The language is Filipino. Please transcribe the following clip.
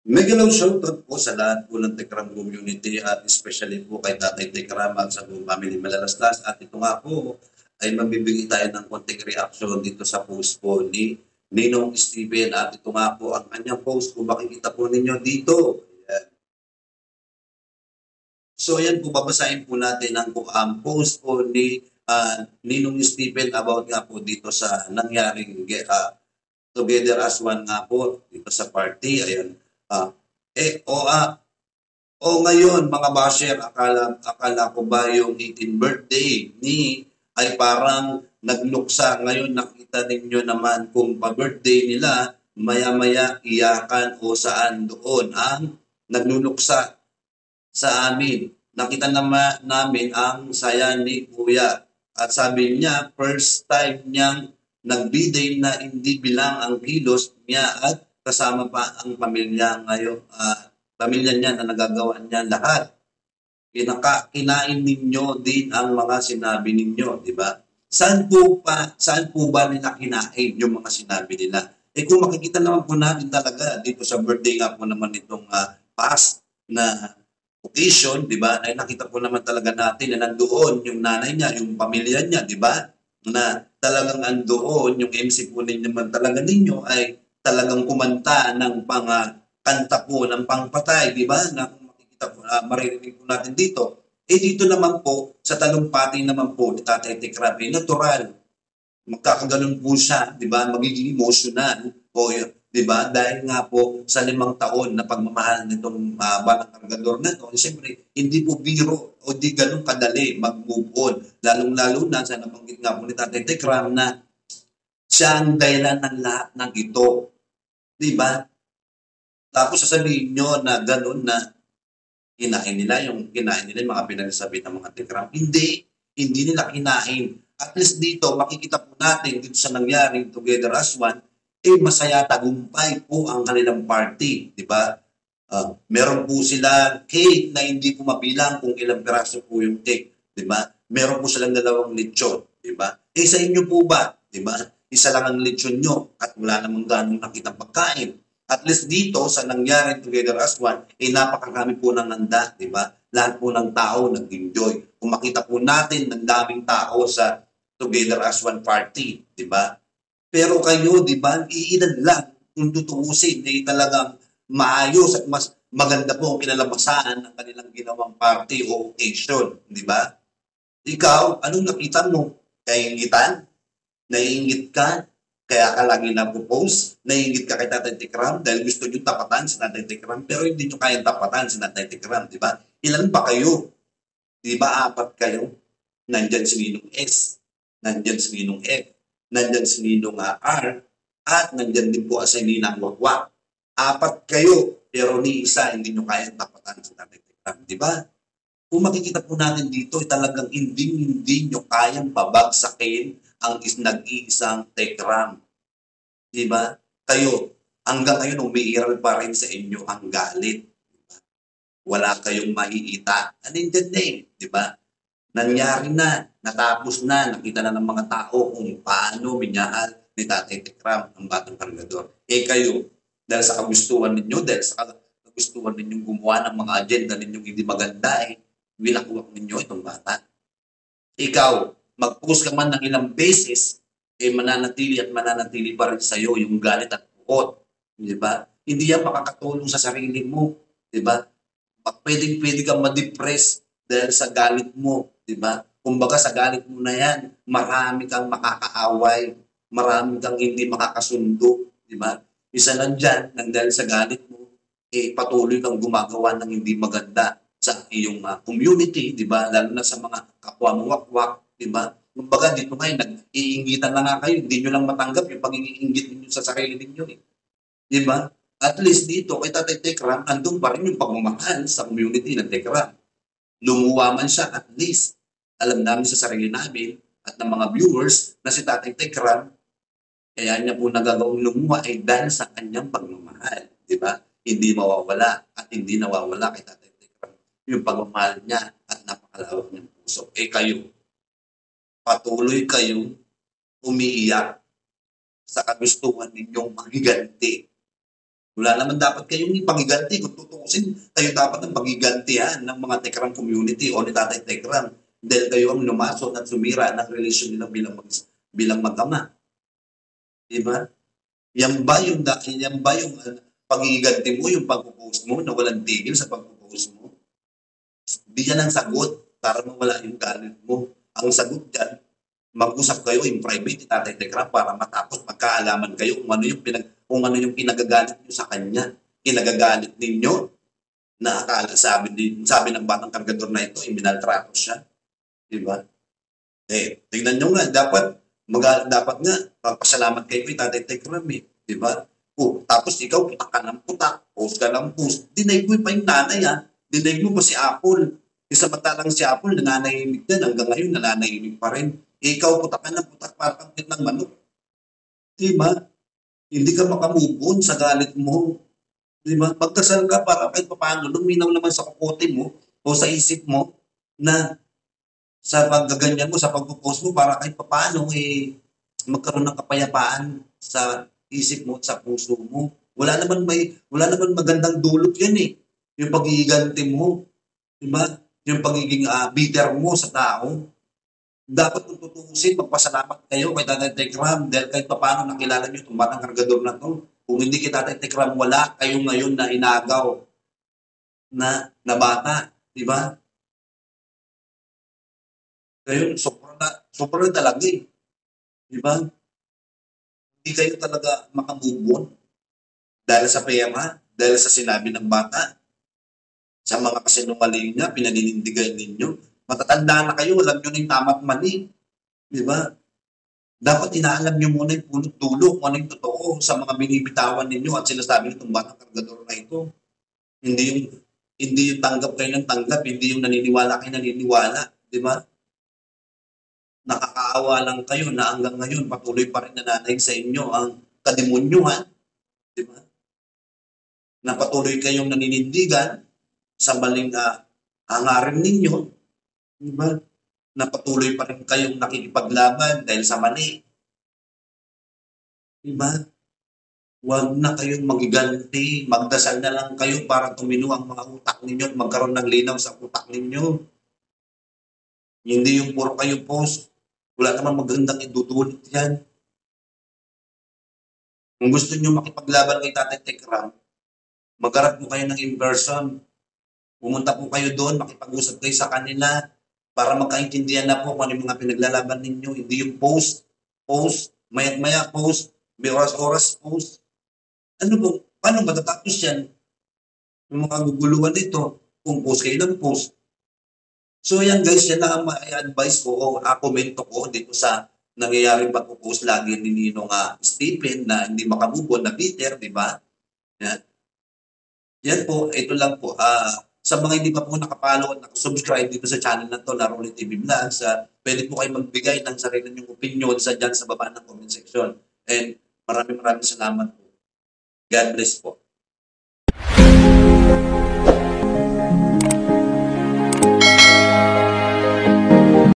Megalaw shoutout po sa lahat po ng Tekram community at especially po kay Tatay Tekram at sa buong family Malalastas. At ito nga po ay magbibigay tayo ng konting reaction dito sa post po ni Ninong Steven. At ito nga po ang kanyang post kung makikita po ninyo dito. Ayan. So ayan po, babasahin po natin ang post po ni Ninong Steven about nga po dito sa nangyaring Together as One nga po dito sa party. Ayan. Uh, ngayon mga basher, akala ko ba yung 18th birthday ni ay parang nagluksa. Ngayon nakita ninyo naman kung pa-birthday nila, maya-maya iyakan o saan doon ang nagluluksa sa amin. Nakita naman namin ang saya ni Kuya. At sabi niya, first time niyang nag-birthday na hindi bilang ang kilos niya at kasama pa ang pamilya ngayon. Pamilya niya na nagagawa niya lahat. Kinain ninyo din ang mga sinabi ninyo, di ba? Saan po ba nila kinain yung mga sinabi nila? Eh kung makikita naman po natin talaga dito sa birthday nga po naman itong past na occasion, di ba? Ay nakita po naman talaga natin na nandoon yung nanay niya, yung pamilya niya, di ba? Na talagang andoon, yung MC po ninyo naman talaga ninyo ay talagang kumanta ng kanta po ng pangpatay, di ba? Na kung makikita po, maririnig po natin dito. Eh dito naman po, sa talumpati naman po ni Tatay Tekrabe, natural. Magkakaganon po siya, di ba? Magiging emotional po, di ba? Dahil nga po sa 5 taon na pagmamahal nitong batang kargador na to, siyempre, hindi po biro o di ganun kadali mag-move on. Lalong-lalo na sa nabanggit nga po ni Tatay Tekram na siya ang dahilan ng lahat ng ito. Di ba? Tapos sasabihin nyo na gano'n na kinain nila yung mga pinagsasabi ng mga Tekram. Hindi nila kinain. At least dito, makikita po natin dito sa nangyaring Together as One, masaya tagumpay po ang kanilang party. Di ba? Meron po sila cake na hindi po mabilang kung ilang piraso po yung cake. Di ba? Meron po silang 2 lechon. Di ba? Sa inyo po ba? Di ba? Isa lang ang lechon nyo at wala namang ganong nakitang pagkain. At least dito sa nangyaring Together as One, napakarami po ng handa, di ba? Lahat po ng tao nag-enjoy. Kung makita po natin ng daming tao sa Together as One party, di ba? Pero kayo, di ba, iilan lang kung tutuusin ay talagang maayos at mas maganda po ang kinalabasan ng kanilang ginawang party o occasion, di ba? Ikaw, anong nakita mo? Kaingitan? Naiingit ka? Kaya ka lagi na-propose? Naiingit ka kay Tatay Tikram dahil gusto nyo tapatan si Tatay Tikram pero hindi nyo kayang tapatan si Tatay Tikram, di ba? Ilan ba kayo? Di ba 4 kayo? Nandyan si Ninong S, nandyan si Ninong F, nandyan si Ninong R, at nandyan din po si Ninang Wakwak. 4 kayo, pero ni isa hindi nyo kayang tapatan si Tatay Tikram, di ba? Kung makikita po natin dito, talagang hindi nyo kayang babagsakin ang nag-iisang Tekram. Di ba? Kayo, hanggang ngayon umiiral pa rin sa inyo ang galit. Diba? Wala kayong maiita. Nandiyan na di ba? Nangyari na, natapos na, nakita na ng mga tao kung paano minahal ni Tatay Tekram ang batang kargador. Kayo, dahil sa kagustuhan ninyo, dahil sa kagustuhan ninyong gumawa ng mga agenda ninyong hindi maganda, wilakwak ninyo itong bata. Ikaw, mag-post ka man ng ilang beses, mananatili pa rin sa'yo yung galit at bukot. Di ba? Hindi yan makakatulong sa sarili mo. Di ba? Pwedeng-pwede kang ma-depress dahil sa galit mo. Di ba? Kumbaga sa galit mo na yan, marami kang makakaaway, marami kang hindi makakasundo. Di ba? Isa lang dyan, nang dahil sa galit mo, patuloy kang gumagawa ng hindi maganda sa iyong community, di ba? Lalo na sa mga kapwa mo wakwak, di ba? Kumbaga dito ngayon, nag-iingitan na nga kayo, hindi nyo lang matanggap yung pag-iingit ninyo sa sarili ninyo. Di ba? At least dito, kay Tatay Tekram, andun pa rin yung pagmamahal sa community ng Tekram. Lumuwa man siya, at least, alam namin sa sarili namin at ng mga viewers na si Tatay Tekram, kaya niya po nagagawang lumuwa ay dahil sa kanyang pagmamahal. Di ba? Hindi mawawala at hindi nawawala kay Tatay Tekram yung pagmamahal niya at napakalawak niyang puso. Kayo, patuloy kayong umiiyak sa kagustuhan ninyong magiganti. Wala naman dapat kayong ipagiganti. Kung tutuusin, kayo dapat ang pagigantihan ng mga Tekram community o ni Tatay Tekram dahil kayo ang lumasot at sumira ng relasyon nila bilang mag-ama. Diba? Yan ba yung pagiganti mo, yung pag-post mo na walang tigil sa pag-post mo? Di yan ang sagot para mawala yung galit mo. Ang sagot dyan, mag-usap kayo in private, Tatay Tekram, para matapos magkaalaman kayo kung ano yung pinagagalit nyo sa kanya. Pinagagalit ninyo na akala sabi ng batang kargador na ito, minaltrato siya. Diba? Tingnan nyo nga, dapat nga, pagpasalamat kayo kay Tatay Tekram diba? Tapos ikaw, putak ka ng putak, post ka ng post. Dinaig mo pa yung nanay Dinaig mo pa si Apple. Samantalang si Apple, nananahimik din. Hanggang ngayon, nananahimik pa rin. Ikaw, putak ka ng putak, parang kit ng manok. Diba? Hindi ka makamove sa galit mo. Diba? Pagdasal ka para kahit paano, luminaw naman sa kukote mo o sa isip mo na sa paggaganyan mo, sa pagpo-post mo para kahit paano magkaroon ng kapayapaan sa isip mo at sa puso mo. Wala naman magandang dulot yan yung pagiganti mo. Diba? Yung pagiging bitter mo sa tao. Dapat kung tutuusin, magpasalamat kayo kay Tatay Tekram dahil kahit paano nakilala nyo itong batang kargador na to. Kung hindi kay Tatay Tekram, wala kayo ngayon na inagaw na bata. Diba? Ngayon, sobra na talaga Diba? Hindi kayo talaga makamove dahil sa pera, dahil sa sinabi ng bata, sa mga kasinungaling niya, pinaninindigan ninyo. Matatanda na kayo, alam nyo na yung tama at mali. Diba? Dapat inaalam nyo muna yung punot dulo kung ano yung totoo sa mga binibitawan ninyo at sinasabi nitong batang kargador na ito. Hindi yung tanggap kayo ng tanggap, hindi yung naniniwala kayo naniniwala. Diba? Nakakaawa lang kayo na hanggang ngayon patuloy pa rin nananaig sa inyo ang kademonyuhan. Diba? Na patuloy kayong naninindigan sa maling hangarin ninyo, diba? Na patuloy pa rin kayong nakikipaglaban dahil sa mali. Diba? Huwag na kayong magiganti, magdasal na lang kayo para tumino ang mga utak ninyo at magkaroon ng linaw sa utak ninyo. Hindi yung puro kayo post, wala naman magandang idudulot yan. Kung gusto nyo makipaglaban kay Tatay Tekram, magharap mo kayo ng in-person. Pumunta po kayo doon, makipag-usap kayo sa kanila para magkaintindihan na po kung ano yung mga pinaglalaban ninyo. Hindi yung post, mayat-maya post, may oras-oras post. Paano matatapos yan? Yung mga guguluhan nito, kung post kayo ng post. So yan guys, yan na ang advice ko o komento ko dito sa nangyayaring pag-post lagi ni Ninong Stephen na hindi makamove na bitter, di ba? Yan po, ito lang po. Sa mga hindi pa po nakapollow at nakasubscribe dito sa channel na to, na Rolly TV Vlogs, pwede po kayo magbigay ng sarili niyong opinion dyan sa baba ng comment section. And maraming salamat po. God bless po.